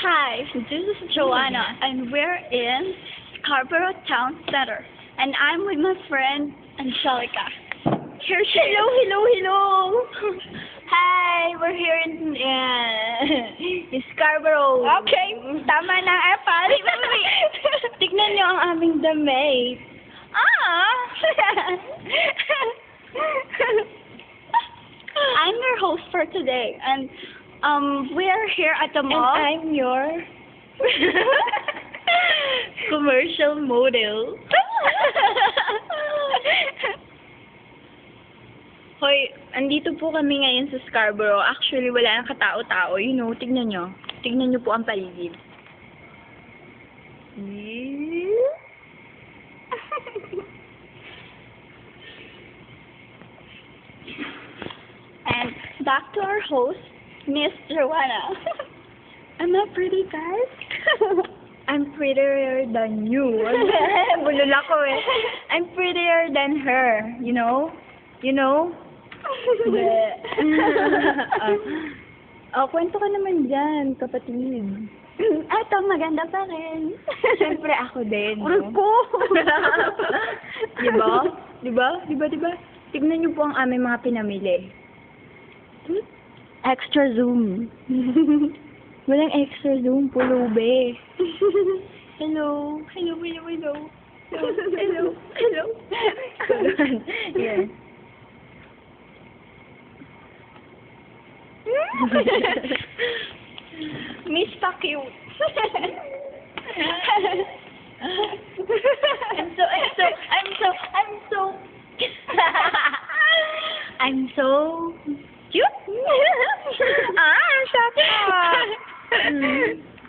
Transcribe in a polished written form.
Hi, this is Joanna, and we're in Scarborough Town Center, and I'm with my friend Angelica. Here she is. Hello. Hi, we're here in Scarborough. Okay, tama na. Pari. Tignan niyo ang aming damit. I'm your host for today, and we are here at the And mall. I'm your commercial model. Hoy, andito po kami ngayon sa Scarborough. Actually, wala nang katao-tao. You know, tignan nyo. Tignan nyo po ang paligid. And back to our host, Miss Joanna. I'm not pretty, guys. I'm prettier than you. Bulol ako eh. I'm prettier than her. You know? You know? Kwento ka naman dyan, kapatid. Eto, maganda pa rin. Siyempre ako din. Urko! Diba? Diba? Tignan niyo po ang aming mga pinamili. Extra zoom. Walang extra zoom, pulube. Hello. Yan. Miss Pa-cute. I'm so cute. Shut up.